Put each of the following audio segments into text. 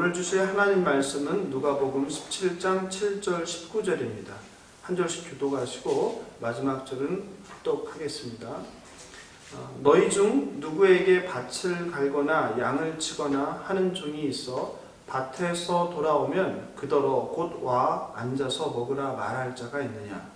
오늘 주실 하나님 말씀은 누가복음 17장 7절 19절입니다. 한 절씩 교독하시고 마지막 절은 묵독하겠습니다. 너희 중 누구에게 밭을 갈거나 양을 치거나 하는 종이 있어 밭에서 돌아오면 그더러 곧 와 앉아서 먹으라 말할 자가 있느냐?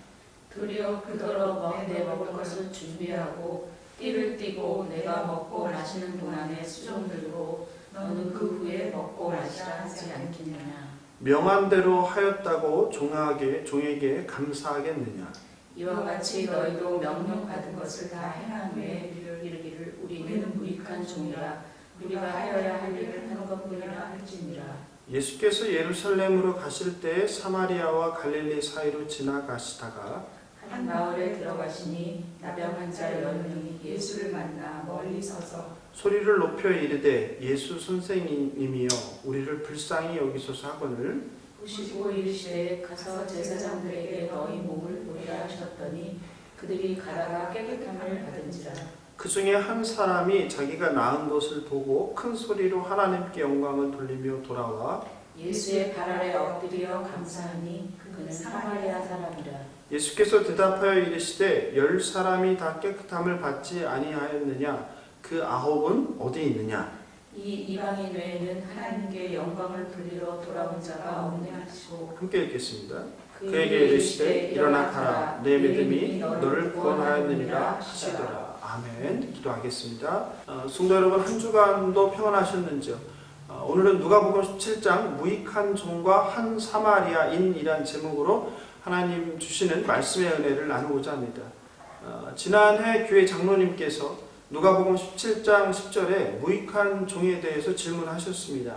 도리어 그더러 내 먹을 것을 준비하고 띠를 띠고 내가 먹고 마시는 동안에 수종 들고 너는 그 후에 먹고 마시라 하지 않겠느냐. 명한 대로 하였다고 종에게 감사하겠느냐? 이와 같이 너희도 명령받은 것을 다 행한 후에 이르기를 우리는 무익한 종이라 우리가 하여야 할 일을 하는 것뿐이라 할지니라. 예수께서 예루살렘으로 가실 때에 사마리아와 갈릴리 사이로 지나가시다가 한 마을에 들어가시니 나병한 자 10명이 예수를 만나 멀리 서서 소리를 높여 이르되 예수 선생님이여 우리를 불쌍히 여기소서 하거늘 보시고 이르시되 가서 제사장들에게 너희 몸을 보이라 하셨더니 그들이 가다가 깨끗함을 받은지라. 그 중에 한 사람이 자기가 나은 것을 보고 큰 소리로 하나님께 영광을 돌리며 돌아와 예수의 발 아래 엎드려 감사하니 그는 사마리아 사람이라. 예수께서 대답하여 이르시되 10사람이 다 깨끗함을 받지 아니하였느냐? 그 9은 어디 있느냐? 이 이방인 외에는 하나님께 영광을 돌리러 돌아온 자가 없네 하시고 함께 읽겠습니다. 그에게 이르시되 일어나 가라 내 믿음이 너를 구원하였느니라 하시더라. 아멘. 기도하겠습니다. 성도 여러분, 한 주간도 평안하셨는지요? 오늘은 누가복음 17장 무익한 종과 한 사마리아인이란 제목으로 하나님 주시는 말씀의 은혜를 나누고자 합니다. 지난해 교회 장로님께서 누가복음 17장 10절에 무익한 종에 대해서 질문하셨습니다.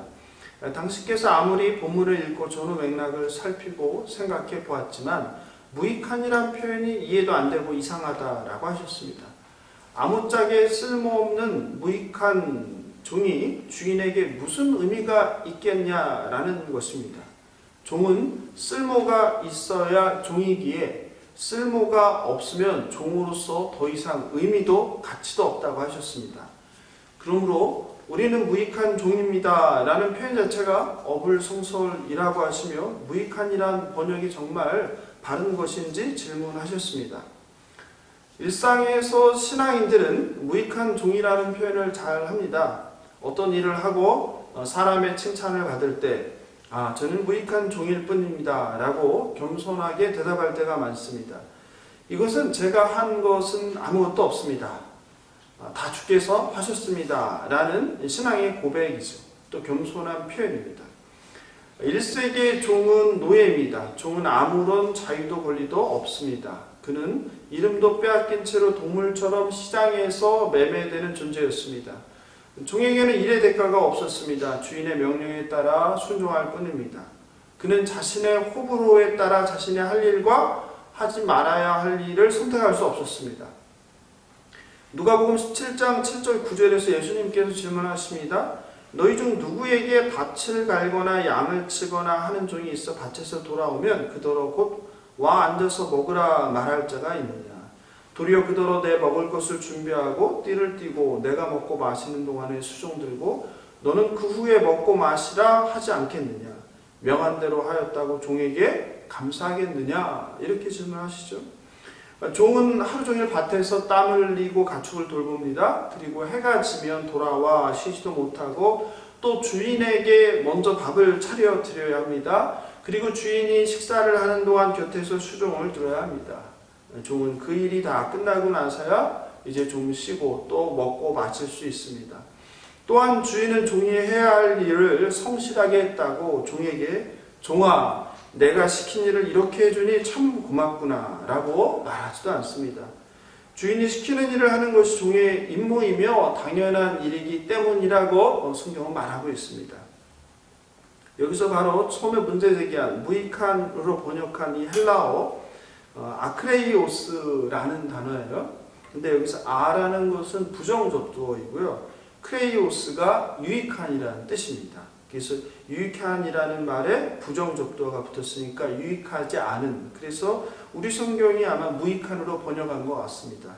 당신께서 아무리 본문을 읽고 전후 맥락을 살피고 생각해 보았지만 무익한이란 표현이 이해도 안 되고 이상하다라고 하셨습니다. 아무짝에 쓸모없는 무익한 종이 주인에게 무슨 의미가 있겠냐라는 것입니다. 종은 쓸모가 있어야 종이기에 쓸모가 없으면 종으로서 더 이상 의미도 가치도 없다고 하셨습니다. 그러므로 우리는 무익한 종입니다 라는 표현 자체가 어불성설이라고 하시며 무익한이란 번역이 정말 바른 것인지 질문하셨습니다. 일상에서 신앙인들은 무익한 종이라는 표현을 잘 합니다. 어떤 일을 하고 사람의 칭찬을 받을 때 저는 무익한 종일 뿐입니다 라고 겸손하게 대답할 때가 많습니다. 이것은 제가 한 것은 아무것도 없습니다. 다 주께서 하셨습니다 라는 신앙의 고백이죠. 또 겸손한 표현입니다. 1세기의 종은 노예입니다. 종은 아무런 자유도 권리도 없습니다. 그는 이름도 빼앗긴 채로 동물처럼 시장에서 매매되는 존재였습니다. 종에게는 일의 대가가 없었습니다. 주인의 명령에 따라 순종할 뿐입니다. 그는 자신의 호불호에 따라 자신의 할 일과 하지 말아야 할 일을 선택할 수 없었습니다. 누가복음 17장 7절 9절에서 예수님께서 질문하십니다. 너희 중 누구에게 밭을 갈거나 양을 치거나 하는 종이 있어 밭에서 돌아오면 그더러 곧 와 앉아서 먹으라 말할 자가 있느냐? 도리어 그더러 내 먹을 것을 준비하고 띠를 띠고 내가 먹고 마시는 동안에 수종 들고 너는 그 후에 먹고 마시라 하지 않겠느냐? 명한 대로 하였다고 종에게 감사하겠느냐? 이렇게 질문하시죠. 종은 하루 종일 밭에서 땀을 흘리고 가축을 돌봅니다. 그리고 해가 지면 돌아와 쉬지도 못하고 또 주인에게 먼저 밥을 차려 드려야 합니다. 그리고 주인이 식사를 하는 동안 곁에서 수종을 들어야 합니다. 종은 그 일이 다 끝나고 나서야 이제 좀 쉬고 또 먹고 마실 수 있습니다. 또한 주인은 종이 해야 할 일을 성실하게 했다고 종에게 종아 내가 시킨 일을 이렇게 해주니 참 고맙구나 라고 말하지도 않습니다. 주인이 시키는 일을 하는 것이 종의 임무이며 당연한 일이기 때문이라고 성경은 말하고 있습니다. 여기서 바로 처음에 문제 제기한 무익한으로 번역한 이 헬라어 아크레이오스라는 단어예요. 근데 여기서 아라는 것은 부정접두어이고요. 크레이오스가 유익한이라는 뜻입니다. 그래서 유익한이라는 말에 부정접두어가 붙었으니까 유익하지 않은, 그래서 우리 성경이 아마 무익한으로 번역한 것 같습니다.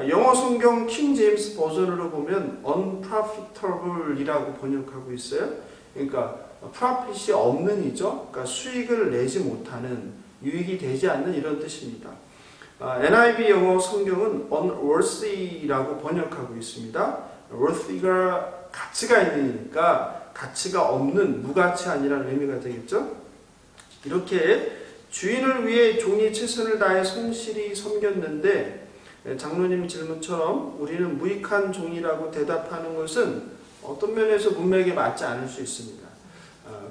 영어 성경 킹 제임스 버전으로 보면 unprofitable이라고 번역하고 있어요. 그러니까 프로핏이 없는 이죠. 그러니까 수익을 내지 못하는, 유익이 되지 않는 이런 뜻입니다. NIV 영어 성경은 unworthy라고 번역하고 있습니다. worthy가 가치가 있으니까 가치가 없는, 무가치아니라는 의미가 되겠죠. 이렇게 주인을 위해 종이 최선을 다해 성실히 섬겼는데 장로님 질문처럼 우리는 무익한 종이라고 대답하는 것은 어떤 면에서 문맥에 맞지 않을 수 있습니다.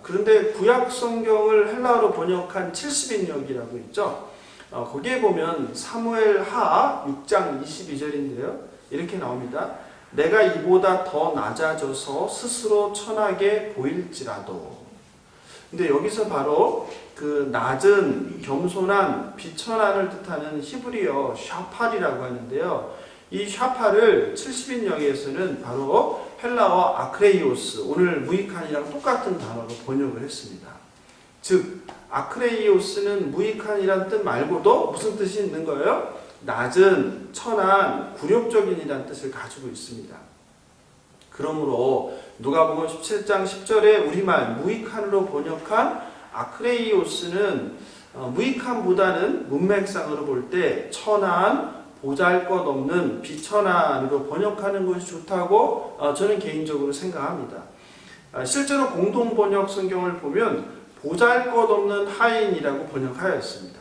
그런데 구약 성경을 헬라어로 번역한 70인역이라고 있죠. 거기에 보면 사무엘 하 6장 22절인데요. 이렇게 나옵니다. 내가 이보다 더 낮아져서 스스로 천하게 보일지라도. 근데 여기서 바로 그 낮은, 겸손한, 비천한을 뜻하는 히브리어 샤팔이라고 하는데요. 이 샤팔을 70인역에서는 바로 헬라어 아크레이오스, 오늘 무익한이랑 똑같은 단어로 번역을 했습니다. 즉 아크레이오스는 무익한이란 뜻 말고도 무슨 뜻이 있는 거예요? 낮은, 천한, 굴욕적인이라는 뜻을 가지고 있습니다. 그러므로 누가복음 17장 10절에 우리말 무익한으로 번역한 아크레이오스는 무익한보다는 문맥상으로 볼 때 천한, 보잘것없는, 비천한으로 번역하는 것이 좋다고 저는 개인적으로 생각합니다. 실제로 공동번역 성경을 보면 보잘것없는 하인이라고 번역하였습니다.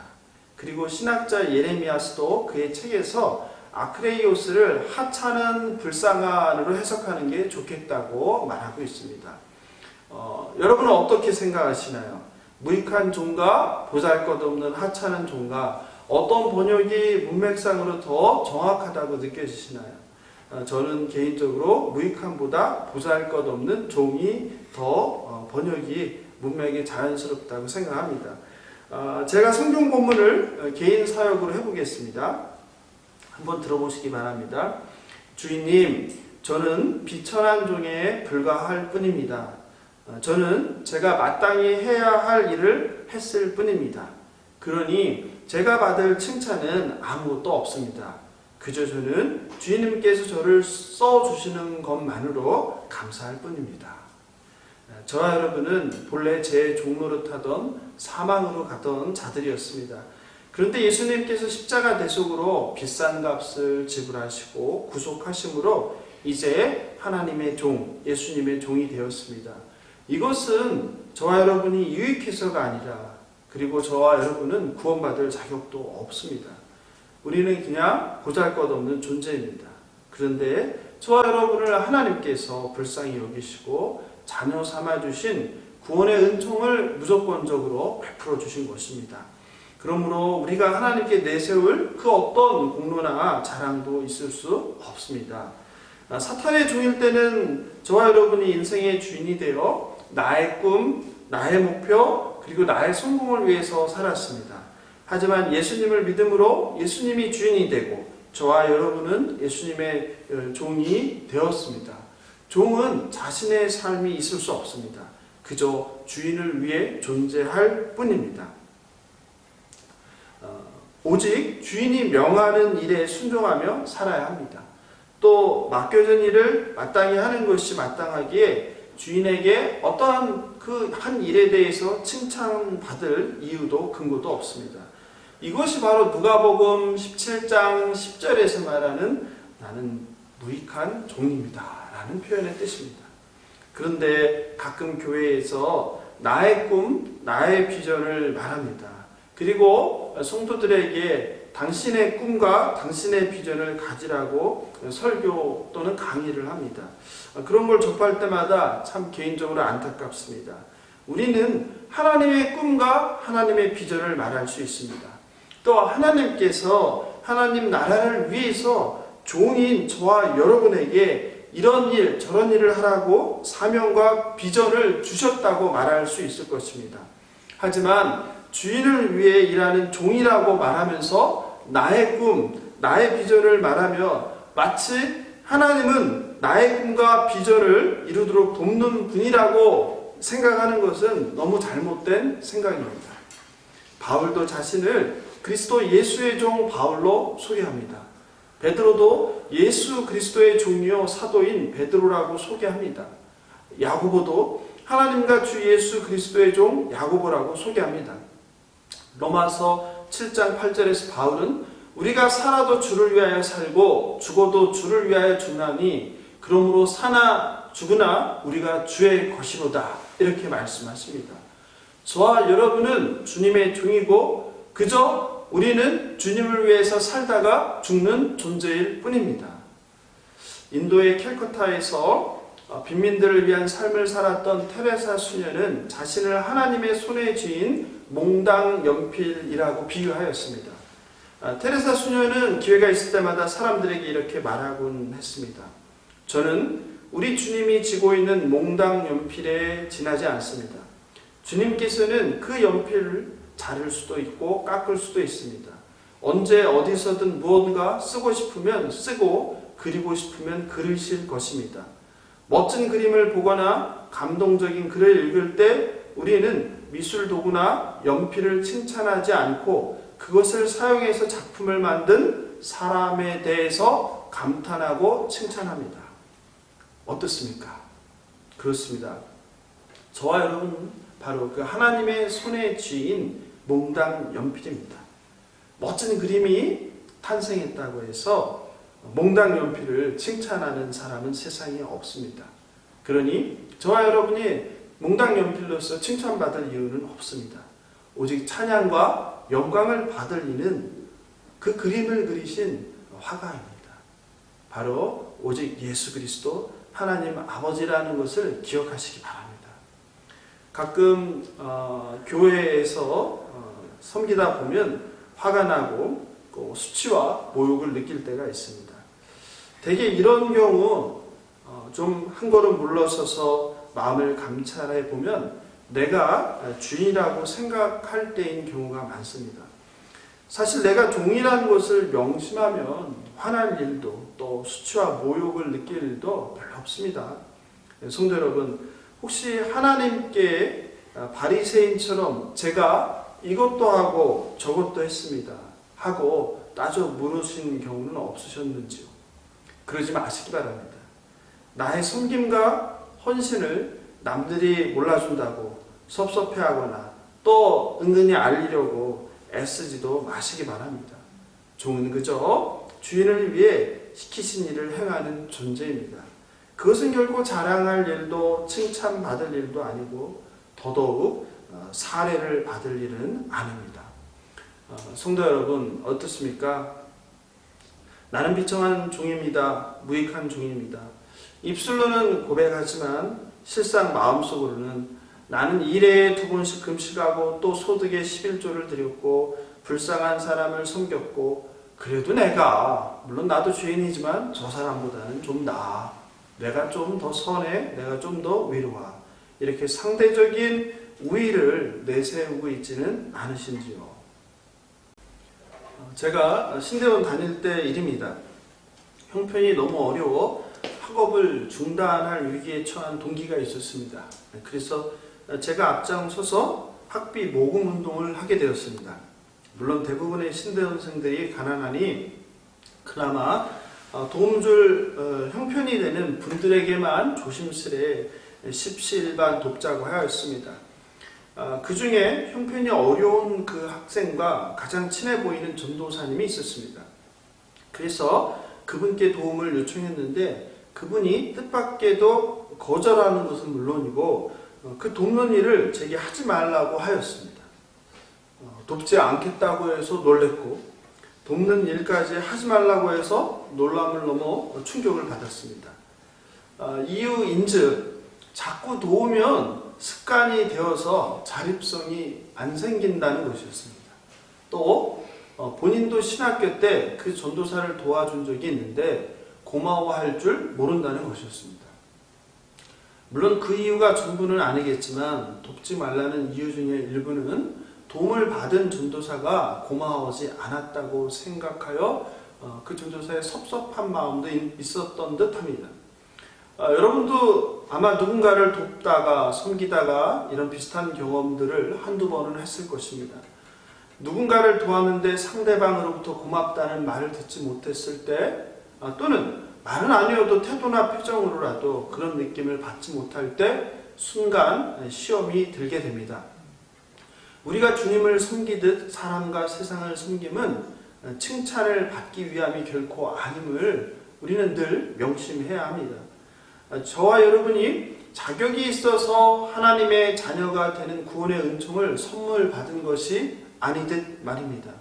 그리고 신학자 예레미야스도 그의 책에서 아크레이오스를 하찮은, 불쌍한으로 해석하는 게 좋겠다고 말하고 있습니다. 여러분은 어떻게 생각하시나요? 무익한 종과 보잘것없는 하찮은 종과 어떤 번역이 문맥상으로 더 정확하다고 느껴지시나요? 저는 개인적으로 무익한보다 보잘것없는 종이 더 번역이 문맥에 자연스럽다고 생각합니다. 제가 성경 본문을 개인 사역으로 해보겠습니다. 한번 들어보시기 바랍니다. 주인님, 저는 비천한 종에 불과할 뿐입니다. 저는 제가 마땅히 해야 할 일을 했을 뿐입니다. 그러니 제가 받을 칭찬은 아무것도 없습니다. 그저 저는 주인님께서 저를 써주시는 것만으로 감사할 뿐입니다. 저와 여러분은 본래 제 종노릇하던 사망으로 가던 자들이었습니다. 그런데 예수님께서 십자가 대속으로 비싼 값을 지불하시고 구속하심으로 이제 하나님의 종, 예수님의 종이 되었습니다. 이것은 저와 여러분이 유익해서가 아니라, 그리고 저와 여러분은 구원받을 자격도 없습니다. 우리는 그냥 보잘것없는 존재입니다. 그런데 저와 여러분을 하나님께서 불쌍히 여기시고 자녀 삼아주신 구원의 은총을 무조건적으로 베풀어 주신 것입니다. 그러므로 우리가 하나님께 내세울 그 어떤 공로나 자랑도 있을 수 없습니다. 사탄의 종일 때는 저와 여러분이 인생의 주인이 되어 나의 꿈, 나의 목표, 그리고 나의 성공을 위해서 살았습니다. 하지만 예수님을 믿음으로 예수님이 주인이 되고 저와 여러분은 예수님의 종이 되었습니다. 종은 자신의 삶이 있을 수 없습니다. 그저 주인을 위해 존재할 뿐입니다. 오직 주인이 명하는 일에 순종하며 살아야 합니다. 또 맡겨진 일을 마땅히 하는 것이 마땅하기에 주인에게 어떠한 그 한 일에 대해서 칭찬받을 이유도 근거도 없습니다. 이것이 바로 누가복음 17장 10절에서 말하는 나는 무익한 종입니다 라는 표현의 뜻입니다. 그런데 가끔 교회에서 나의 꿈, 나의 비전을 말합니다. 그리고 성도들에게 당신의 꿈과 당신의 비전을 가지라고 설교 또는 강의를 합니다. 그런 걸 접할 때마다 참 개인적으로 안타깝습니다. 우리는 하나님의 꿈과 하나님의 비전을 말할 수 있습니다. 또 하나님께서 하나님 나라를 위해서 종인 저와 여러분에게 이런 일 저런 일을 하라고 사명과 비전을 주셨다고 말할 수 있을 것입니다. 하지만 주인을 위해 일하는 종이라고 말하면서 나의 꿈, 나의 비전을 말하며 마치 하나님은 나의 꿈과 비전을 이루도록 돕는 분이라고 생각하는 것은 너무 잘못된 생각입니다. 바울도 자신을 그리스도 예수의 종 바울로 소개합니다. 베드로도 예수 그리스도의 종이요 사도인 베드로라고 소개합니다. 야고보도 하나님과 주 예수 그리스도의 종 야고보라고 소개합니다. 로마서 7장 8절에서 바울은 우리가 살아도 주를 위하여 살고 죽어도 주를 위하여 죽나니 그러므로 사나 죽으나 우리가 주의 것이로다 이렇게 말씀하십니다. 저와 여러분은 주님의 종이고 그저 우리는 주님을 위해서 살다가 죽는 존재일 뿐입니다. 인도의 캘커타에서 빈민들을 위한 삶을 살았던 테레사 수녀는 자신을 하나님의 손에 쥐인 몽당 연필이라고 비유하였습니다. 테레사 수녀는 기회가 있을 때마다 사람들에게 이렇게 말하곤 했습니다. 저는 우리 주님이 쥐고 있는 몽당 연필에 지나지 않습니다. 주님께서는 그 연필을 자를 수도 있고 깎을 수도 있습니다. 언제 어디서든 무언가 쓰고 싶으면 쓰고 그리고 싶으면 그리실 것입니다. 멋진 그림을 보거나 감동적인 글을 읽을 때 우리는 미술 도구나 연필을 칭찬하지 않고 그것을 사용해서 작품을 만든 사람에 대해서 감탄하고 칭찬합니다. 어떻습니까? 그렇습니다. 저와 여러분은 바로 그 하나님의 손에 쥐인 몽당 연필입니다. 멋진 그림이 탄생했다고 해서 몽당 연필을 칭찬하는 사람은 세상에 없습니다. 그러니 저와 여러분이 몽당 연필로서 칭찬받을 이유는 없습니다. 오직 찬양과 영광을 받을 이는 그 그림을 그리신 화가입니다. 바로 오직 예수 그리스도 하나님 아버지라는 것을 기억하시기 바랍니다. 가끔 교회에서 섬기다 보면 화가 나고 수치와 모욕을 느낄 때가 있습니다. 대개 이런 경우 좀 한 걸음 물러서서 마음을 감찰해 보면 내가 주인이라고 생각할 때인 경우가 많습니다. 사실 내가 종이라는 것을 명심하면 화날 일도 또 수치와 모욕을 느낄 일도 별로 없습니다. 성도 여러분, 혹시 하나님께 바리새인처럼 제가 이것도 하고 저것도 했습니다 하고 따져 물으신 경우는 없으셨는지요? 그러지 마시기 바랍니다. 나의 섬김과 헌신을 남들이 몰라준다고 섭섭해하거나 또 은근히 알리려고 애쓰지도 마시기 바랍니다. 종은 그저 주인을 위해 시키신 일을 행하는 존재입니다. 그것은 결코 자랑할 일도 칭찬받을 일도 아니고 더더욱 사례를 받을 일은 아닙니다. 성도 여러분 어떻습니까? 나는 비청한 종입니다. 무익한 종입니다. 입술로는 고백하지만 실상 마음속으로는 나는 일에 2번씩 금식하고 또 소득의 11조를 드렸고 불쌍한 사람을 섬겼고 그래도 내가 물론 나도 죄인이지만 저 사람보다는 좀 나아. 내가 좀 더 선해. 내가 좀 더 위로하. 이렇게 상대적인 우위를 내세우고 있지는 않으신지요? 제가 신대원 다닐 때 일입니다. 형편이 너무 어려워 학업을 중단할 위기에 처한 동기가 있었습니다. 그래서 제가 앞장서서 학비 모금 운동을 하게 되었습니다. 물론 대부분의 신대원생들이 가난하니 그나마 도움 줄 형편이 되는 분들에게만 조심스레 십시일반 돕자고 하였습니다. 그 중에 형편이 어려운 그 학생과 가장 친해 보이는 전도사님이 있었습니다. 그래서 그분께 도움을 요청했는데 그분이 뜻밖에도 거절하는 것은 물론이고 그 돕는 일을 제게 하지 말라고 하였습니다. 돕지 않겠다고 해서 놀랬고 돕는 일까지 하지 말라고 해서 놀람을 넘어 충격을 받았습니다. 이유인즉 자꾸 도우면 습관이 되어서 자립성이 안 생긴다는 것이었습니다. 또 본인도 신학교 때 그 전도사를 도와준 적이 있는데 고마워할 줄 모른다는 것이었습니다. 물론 그 이유가 전부는 아니겠지만 돕지 말라는 이유 중에 일부는 도움을 받은 전도사가 고마워하지 않았다고 생각하여 그 전도사의 섭섭한 마음도 있었던 듯합니다. 여러분도 아마 누군가를 돕다가 섬기다가 이런 비슷한 경험들을 한두 번은 했을 것입니다. 누군가를 도왔는데 상대방으로부터 고맙다는 말을 듣지 못했을 때 또는 말은 아니어도 태도나 표정으로라도 그런 느낌을 받지 못할 때 순간 시험이 들게 됩니다. 우리가 주님을 섬기듯 사람과 세상을 섬김은 칭찬을 받기 위함이 결코 아님을 우리는 늘 명심해야 합니다. 저와 여러분이 자격이 있어서 하나님의 자녀가 되는 구원의 은총을 선물 받은 것이 아니듯 말입니다.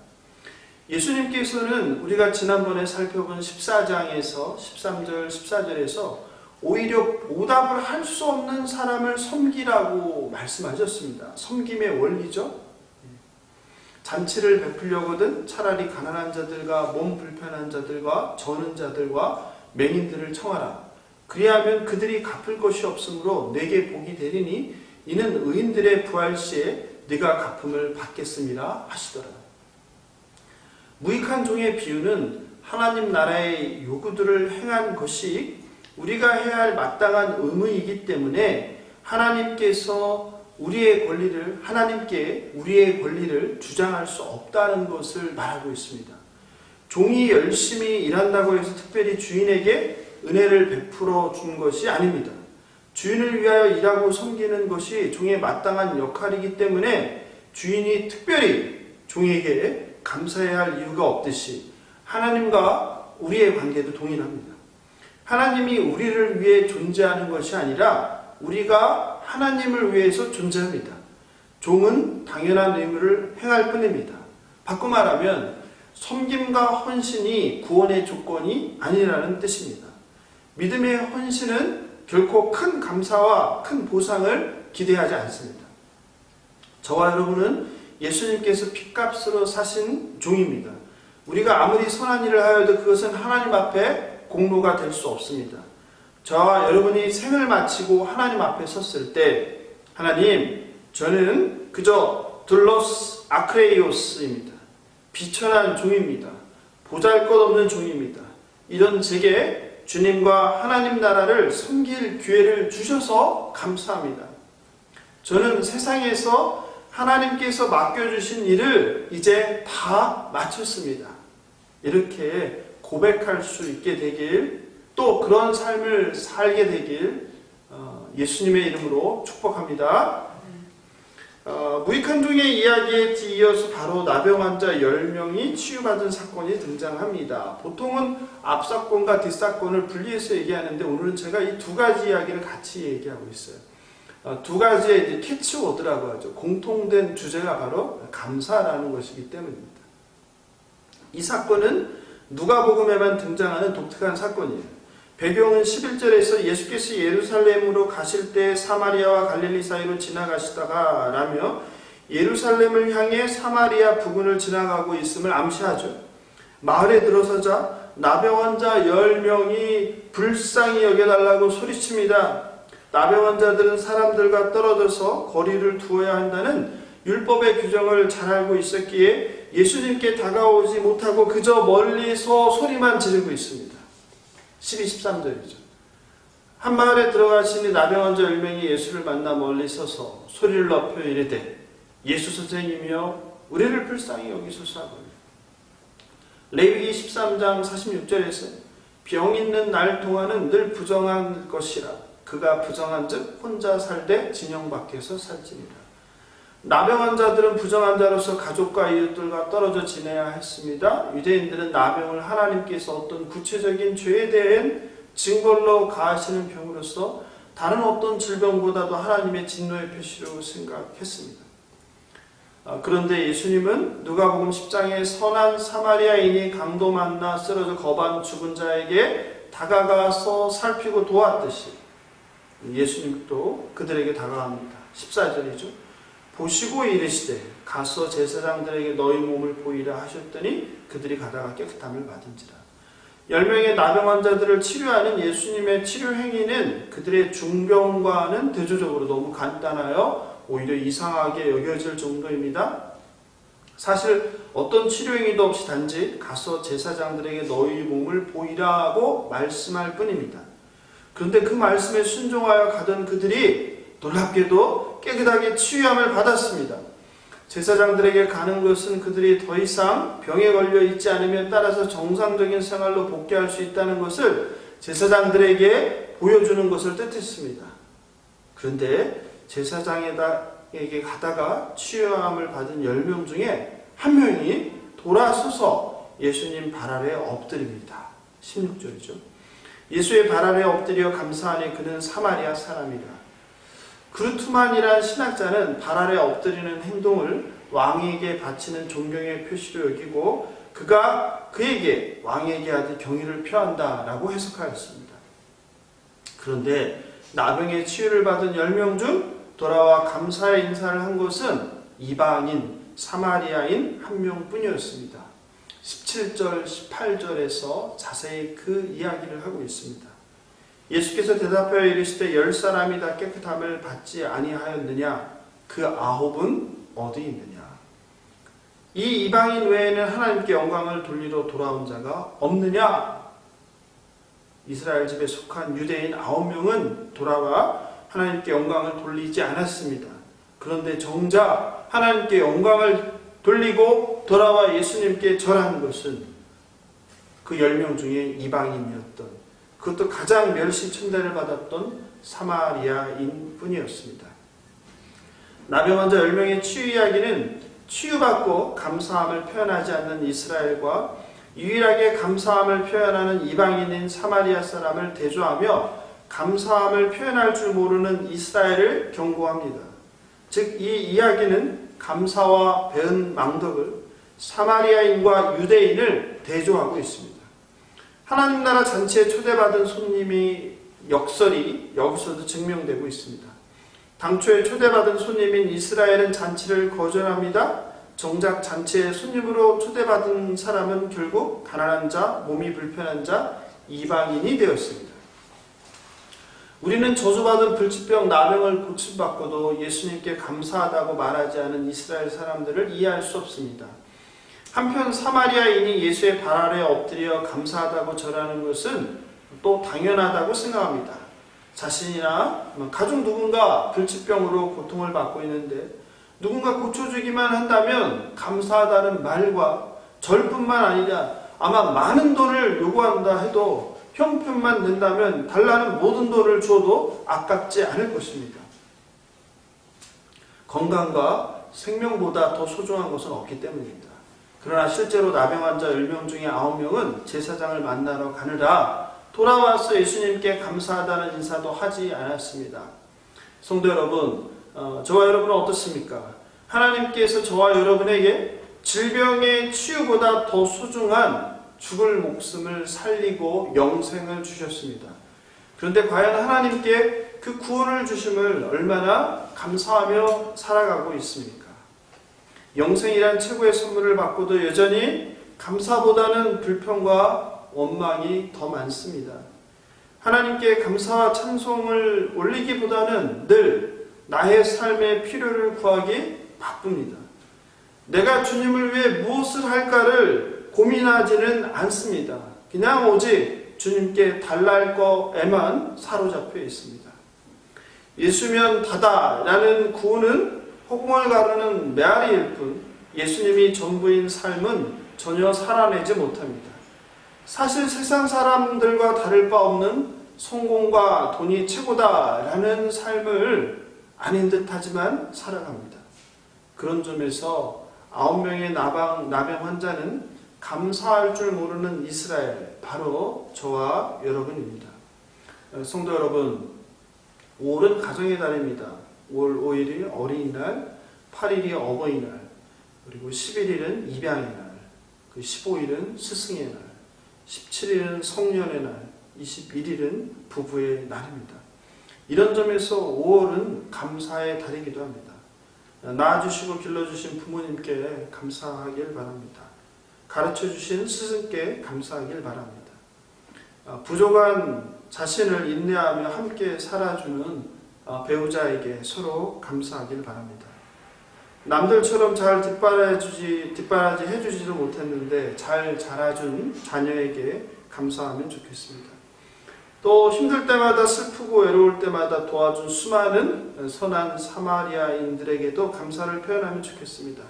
예수님께서는 우리가 지난번에 살펴본 14장에서 13절, 14절에서 오히려 보답을 할 수 없는 사람을 섬기라고 말씀하셨습니다. 섬김의 원리죠. 잔치를 베풀려거든 차라리 가난한 자들과 몸 불편한 자들과 저는 자들과 맹인들을 청하라. 그리하면 그들이 갚을 것이 없으므로 내게 복이 되리니 이는 의인들의 부활 시에 네가 갚음을 받겠음이라 하시더라. 무익한 종의 비유는 하나님 나라의 요구들을 행한 것이 우리가 해야 할 마땅한 의무이기 때문에 하나님께 우리의 권리를 주장할 수 없다는 것을 말하고 있습니다. 종이 열심히 일한다고 해서 특별히 주인에게 은혜를 베풀어 준 것이 아닙니다. 주인을 위하여 일하고 섬기는 것이 종의 마땅한 역할이기 때문에 주인이 특별히 종에게 감사해야 할 이유가 없듯이 하나님과 우리의 관계도 동일합니다. 하나님이 우리를 위해 존재하는 것이 아니라 우리가 하나님을 위해서 존재합니다. 종은 당연한 의무를 행할 뿐입니다. 바꿔 말하면 섬김과 헌신이 구원의 조건이 아니라는 뜻입니다. 믿음의 헌신은 결코 큰 감사와 큰 보상을 기대하지 않습니다. 저와 여러분은 예수님께서 핏값으로 사신 종입니다. 우리가 아무리 선한 일을 하여도 그것은 하나님 앞에 공로가 될 수 없습니다. 저와 여러분이 생을 마치고 하나님 앞에 섰을 때 하나님, 저는 그저 둘로스 아크레이오스입니다. 비천한 종입니다. 보잘것없는 종입니다. 이런 제게 주님과 하나님 나라를 섬길 기회를 주셔서 감사합니다. 저는 세상에서 하나님께서 맡겨주신 일을 이제 다 마쳤습니다. 이렇게 고백할 수 있게 되길, 또 그런 삶을 살게 되길 예수님의 이름으로 축복합니다. 무익한 종의 이야기에 뒤이어서 바로 나병 환자 10명이 치유받은 사건이 등장합니다. 보통은 앞사건과 뒷사건을 분리해서 얘기하는데 오늘은 제가 이 두 가지 이야기를 같이 얘기하고 있어요. 두 가지의 이제 캐치워드라고 하죠. 공통된 주제가 바로 감사라는 것이기 때문입니다. 이 사건은 누가복음에만 등장하는 독특한 사건이에요. 배경은 11절에서 예수께서 예루살렘으로 가실 때 사마리아와 갈릴리 사이로 지나가시다가 라며 예루살렘을 향해 사마리아 부근을 지나가고 있음을 암시하죠. 마을에 들어서자 나병 환자 10명이 불쌍히 여겨달라고 소리칩니다. 나병 환자들은 사람들과 떨어져서 거리를 두어야 한다는 율법의 규정을 잘 알고 있었기에 예수님께 다가오지 못하고 그저 멀리서 소리만 지르고 있습니다. 12, 13절이죠. 한 마을에 들어가시니 나병 환자 10명이 예수를 만나 멀리 서서 소리를 높여 이르되 예수 선생님이여 우리를 불쌍히 여기소서 하거늘. 레위기 13장 46절에서 병 있는 날 동안은 늘 부정한 것이라 그가 부정한 즉 혼자 살되 진영 밖에서 살지니라. 나병 환자들은 부정한 자로서 가족과 이웃들과 떨어져 지내야 했습니다. 유대인들은 나병을 하나님께서 어떤 구체적인 죄에 대한 징벌로 가하시는 병으로서 다른 어떤 질병보다도 하나님의 진노의 표시로 생각했습니다. 그런데 예수님은 누가복음 10장에 선한 사마리아인이 강도 만나 쓰러져 거반 죽은 자에게 다가가서 살피고 도왔듯이 예수님도 그들에게 다가갑니다. 14절이죠. 보시고 이르시되 가서 제사장들에게 너희 몸을 보이라 하셨더니 그들이 가다가 깨끗함을 받은지라. 10명의 나병 환자들을 치료하는 예수님의 치료 행위는 그들의 중병과는 대조적으로 너무 간단하여 오히려 이상하게 여겨질 정도입니다. 사실 어떤 치료 행위도 없이 단지 가서 제사장들에게 너희 몸을 보이라고 말씀할 뿐입니다. 그런데 그 말씀에 순종하여 가던 그들이 놀랍게도 깨끗하게 치유함을 받았습니다. 제사장들에게 가는 것은 그들이 더 이상 병에 걸려 있지 않으면 따라서 정상적인 생활로 복귀할 수 있다는 것을 제사장들에게 보여주는 것을 뜻했습니다. 그런데 제사장에게 가다가 치유함을 받은 10명 중에 한 명이 돌아서서 예수님 발 아래 엎드립니다. 16절이죠. 예수의 발 아래 엎드려 감사하니 그는 사마리아 사람이라. 그루트만이란 신학자는 발 아래 엎드리는 행동을 왕에게 바치는 존경의 표시로 여기고 그가 그에게 왕에게 하듯 경의를 표한다라고 해석하였습니다. 그런데 나병의 치유를 받은 10명 중 돌아와 감사의 인사를 한 것은 이방인 사마리아인 한 명뿐이었습니다. 17절 18절에서 자세히 그 이야기를 하고 있습니다. 예수께서 대답하여 이르시되 10사람이 다 깨끗함을 받지 아니하였느냐? 그 9은 어디 있느냐? 이 이방인 외에는 하나님께 영광을 돌리러 돌아온 자가 없느냐? 이스라엘 집에 속한 유대인 9명은 돌아와 하나님께 영광을 돌리지 않았습니다. 그런데 정작 하나님께 영광을 돌리고 돌아와 예수님께 절한 것은 그 10명 중에 이방인이었던, 그것도 가장 멸시천대를 받았던 사마리아인 뿐이었습니다. 나병 환자 10명의 치유 이야기는 치유받고 감사함을 표현하지 않는 이스라엘과 유일하게 감사함을 표현하는 이방인인 사마리아 사람을 대조하며 감사함을 표현할 줄 모르는 이스라엘을 경고합니다. 즉, 이 이야기는 감사와 배은 망덕을 사마리아인과 유대인을 대조하고 있습니다. 하나님 나라 잔치에 초대받은 손님이 역설이 여기서도 증명되고 있습니다. 당초에 초대받은 손님인 이스라엘은 잔치를 거절합니다. 정작 잔치에 손님으로 초대받은 사람은 결국 가난한 자, 몸이 불편한 자, 이방인이 되었습니다. 우리는 저주받은 불치병 나병을 고침받고도 예수님께 감사하다고 말하지 않은 이스라엘 사람들을 이해할 수 없습니다. 한편 사마리아인이 예수의 발 아래 엎드려 감사하다고 절하는 것은 또 당연하다고 생각합니다. 자신이나 가족 누군가 불치병으로 고통을 받고 있는데 누군가 고쳐주기만 한다면 감사하다는 말과 절뿐만 아니라 아마 많은 돈을 요구한다 해도 형편만 된다면 달라는 모든 돈을 주어도 아깝지 않을 것입니다. 건강과 생명보다 더 소중한 것은 없기 때문입니다. 그러나 실제로 나병 환자 10명 중에 9명은 제사장을 만나러 가느라 돌아와서 예수님께 감사하다는 인사도 하지 않았습니다. 성도 여러분, 저와 여러분은 어떻습니까? 하나님께서 저와 여러분에게 질병의 치유보다 더 소중한 죽을 목숨을 살리고 영생을 주셨습니다. 그런데 과연 하나님께 그 구원을 주심을 얼마나 감사하며 살아가고 있습니까? 영생이란 최고의 선물을 받고도 여전히 감사보다는 불평과 원망이 더 많습니다. 하나님께 감사와 찬송을 올리기보다는 늘 나의 삶의 필요를 구하기 바쁩니다. 내가 주님을 위해 무엇을 할까를 고민하지는 않습니다. 그냥 오직 주님께 달랄 거에만 사로잡혀 있습니다. 예수면 다다라는 구호는 허공을 가르는 메아리일 뿐 예수님이 전부인 삶은 전혀 살아내지 못합니다. 사실 세상 사람들과 다를 바 없는 성공과 돈이 최고다라는 삶을 아닌 듯하지만 살아갑니다. 그런 점에서 9명의 나병 환자는 감사할 줄 모르는 이스라엘, 바로 저와 여러분입니다. 성도 여러분, 5월은 가정의 달입니다. 5월 5일이 어린이날, 8일이 어버이날, 그리고 11일은 입양의 날, 15일은 스승의 날, 17일은 성년의 날, 21일은 부부의 날입니다. 이런 점에서 5월은 감사의 달이기도 합니다. 낳아주시고 길러주신 부모님께 감사하길 바랍니다. 가르쳐주신 스승께 감사하길 바랍니다. 부족한 자신을 인내하며 함께 살아주는 배우자에게 서로 감사하길 바랍니다. 남들처럼 잘 뒷바라지 해주지도 못했는데 잘 자라준 자녀에게 감사하면 좋겠습니다. 또 힘들 때마다 슬프고 외로울 때마다 도와준 수많은 선한 사마리아인들에게도 감사를 표현하면 좋겠습니다.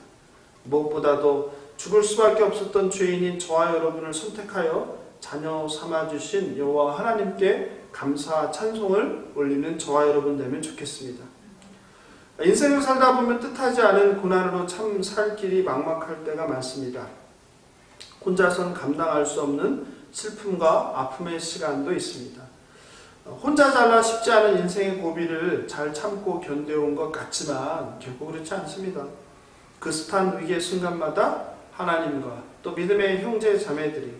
무엇보다도 죽을 수밖에 없었던 죄인인 저와 여러분을 선택하여 자녀 삼아주신 여호와 하나님께 감사 찬송을 올리는 저와 여러분 되면 좋겠습니다. 인생을 살다 보면 뜻하지 않은 고난으로 참 살 길이 막막할 때가 많습니다. 혼자선 감당할 수 없는 슬픔과 아픔의 시간도 있습니다. 혼자 잘나 쉽지 않은 인생의 고비를 잘 참고 견뎌온 것 같지만 결코 그렇지 않습니다. 그 숱한 위기의 순간마다 하나님과 또 믿음의 형제 자매들이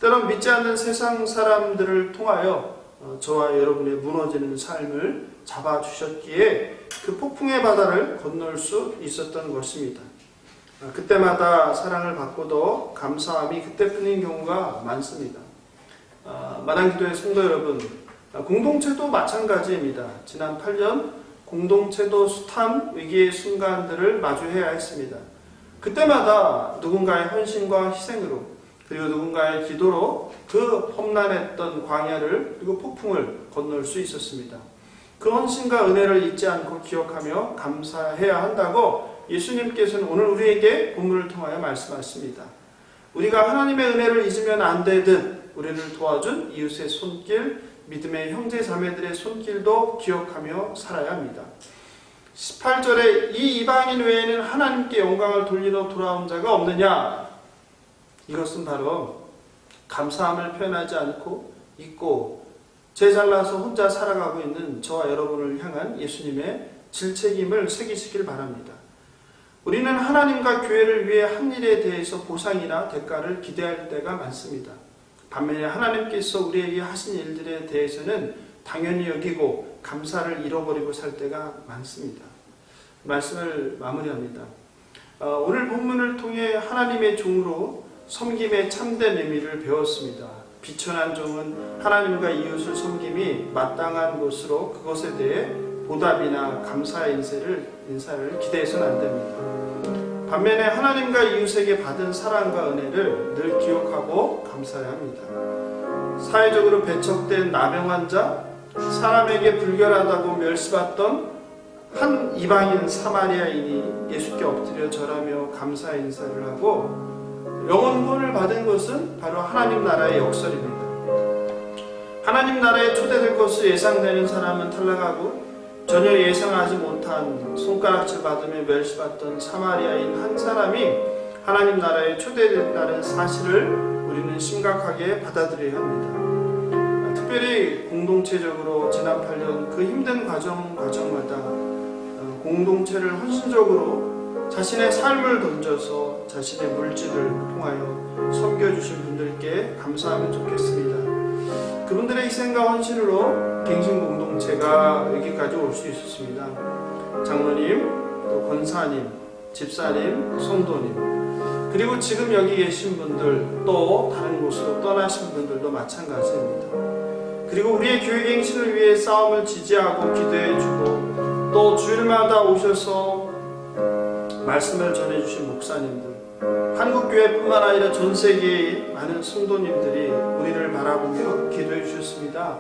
때론 믿지 않는 세상 사람들을 통하여 저와 여러분의 무너지는 삶을 잡아주셨기에 그 폭풍의 바다를 건널 수 있었던 것입니다. 그때마다 사랑을 받고도 감사함이 그때뿐인 경우가 많습니다. 마당기도의 성도 여러분, 공동체도 마찬가지입니다. 지난 8년 공동체도 숱한 위기의 순간들을 마주해야 했습니다. 그때마다 누군가의 헌신과 희생으로 그리고 누군가의 기도로 그 험난했던 광야를 그리고 폭풍을 건널 수 있었습니다. 그 헌신과 은혜를 잊지 않고 기억하며 감사해야 한다고 예수님께서는 오늘 우리에게 본문을 통하여 말씀하십니다. 우리가 하나님의 은혜를 잊으면 안 되듯 우리를 도와준 이웃의 손길, 믿음의 형제 자매들의 손길도 기억하며 살아야 합니다. 18절에 이 이방인 외에는 하나님께 영광을 돌리러 돌아온 자가 없느냐? 이것은 바로 감사함을 표현하지 않고 잊고 제 잘나서 혼자 살아가고 있는 저와 여러분을 향한 예수님의 질책임을 새기시길 바랍니다. 우리는 하나님과 교회를 위해 한 일에 대해서 보상이나 대가를 기대할 때가 많습니다. 반면에 하나님께서 우리에게 하신 일들에 대해서는 당연히 여기고 감사를 잃어버리고 살 때가 많습니다. 말씀을 마무리합니다. 오늘 본문을 통해 하나님의 종으로 섬김의 참된 의미를 배웠습니다. 비천한 종은 하나님과 이웃을 섬김이 마땅한 것으로 그것에 대해 보답이나 감사의 인사를 기대해서는 안 됩니다. 반면에 하나님과 이웃에게 받은 사랑과 은혜를 늘 기억하고 감사해야 합니다. 사회적으로 배척된 나병 자, 사람에게 불결하다고 멸시받던 한 이방인 사마리아인이 예수께 엎드려 절하며 감사의 인사를 하고 영혼구원을 받은 것은 바로 하나님 나라의 역설입니다. 하나님 나라에 초대될 것을 예상되는 사람은 탈락하고 전혀 예상하지 못한 손가락질 받으며 멸시받던 사마리아인 한 사람이 하나님 나라에 초대됐다는 사실을 우리는 심각하게 받아들여야 합니다. 특별히 공동체적으로 지난 8년 그 힘든 과정마다 공동체를 헌신적으로 자신의 삶을 던져서 자신의 물질을 통하여 섬겨주신 분들께 감사하면 좋겠습니다. 그분들의 희생과 헌신으로 갱신 공동체가 여기까지 올 수 있었습니다. 장로님, 또 권사님, 집사님, 성도님, 그리고 지금 여기 계신 분들, 또 다른 곳으로 떠나신 분들도 마찬가지입니다. 그리고 우리의 교회 갱신을 위해 싸움을 지지하고 기도해주고 또 주일마다 오셔서 말씀을 전해주신 목사님들, 한국교회뿐만 아니라 전 세계의 많은 성도님들이 우리를 바라보며 기도해 주셨습니다.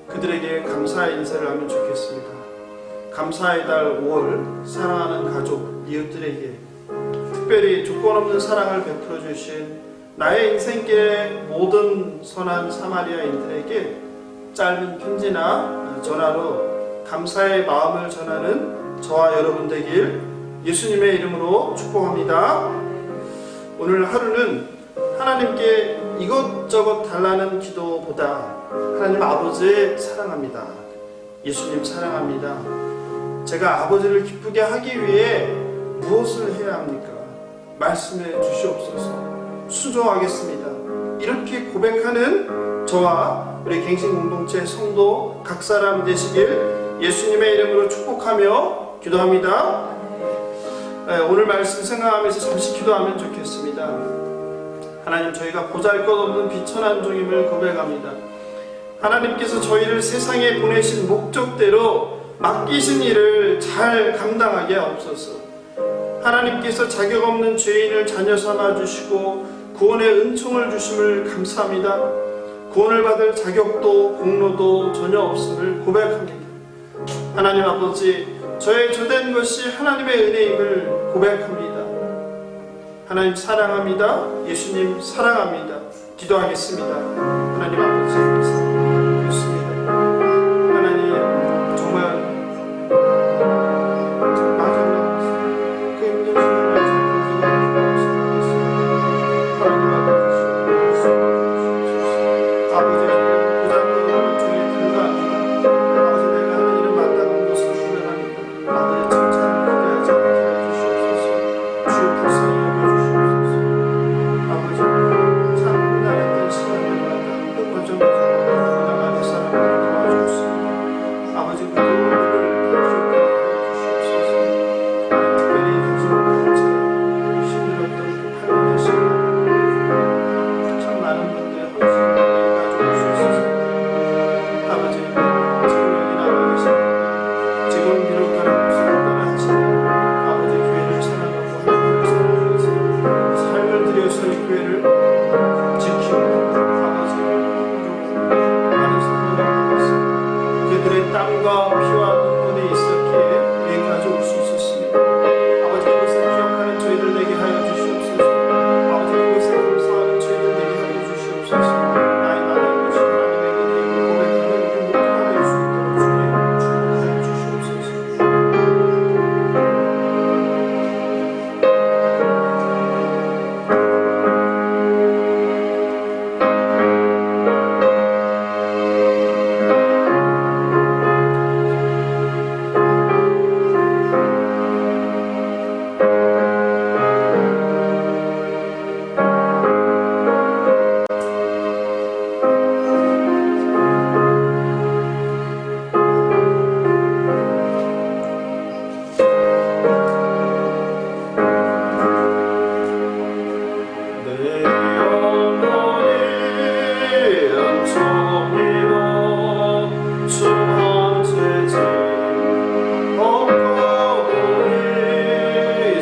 그들에게 감사의 인사를 하면 좋겠습니다. 감사의 달 5월 사랑하는 가족, 이웃들에게 특별히 조건 없는 사랑을 베풀어 주신 나의 인생길의 모든 선한 사마리아인들에게 짧은 편지나 전화로 감사의 마음을 전하는 저와 여러분 되길 예수님의 이름으로 축복합니다. 오늘 하루는 하나님께 이것저것 달라는 기도보다 하나님 아버지 사랑합니다. 예수님 사랑합니다. 제가 아버지를 기쁘게 하기 위해 무엇을 해야 합니까? 말씀해 주시옵소서. 순종하겠습니다. 이렇게 고백하는 저와 우리 갱신 공동체 성도 각 사람 되시길 예수님의 이름으로 축복하며 기도합니다. 오늘 말씀 생각하면서 잠시 기도하면 좋겠습니다. 하나님, 저희가 보잘것없는 비천한 종임을 고백합니다. 하나님께서 저희를 세상에 보내신 목적대로 맡기신 일을 잘 감당하게 하옵소서. 하나님께서 자격 없는 죄인을 자녀 삼아 주시고 구원의 은총을 주심을 감사합니다. 구원을 받을 자격도 공로도 전혀 없음을 고백합니다. 하나님 아버지, 저의 주된 것이 하나님의 은혜임을 고백합니다. 하나님 사랑합니다. 예수님 사랑합니다. 기도하겠습니다. 하나님 아버지, 사랑합니다.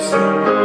없어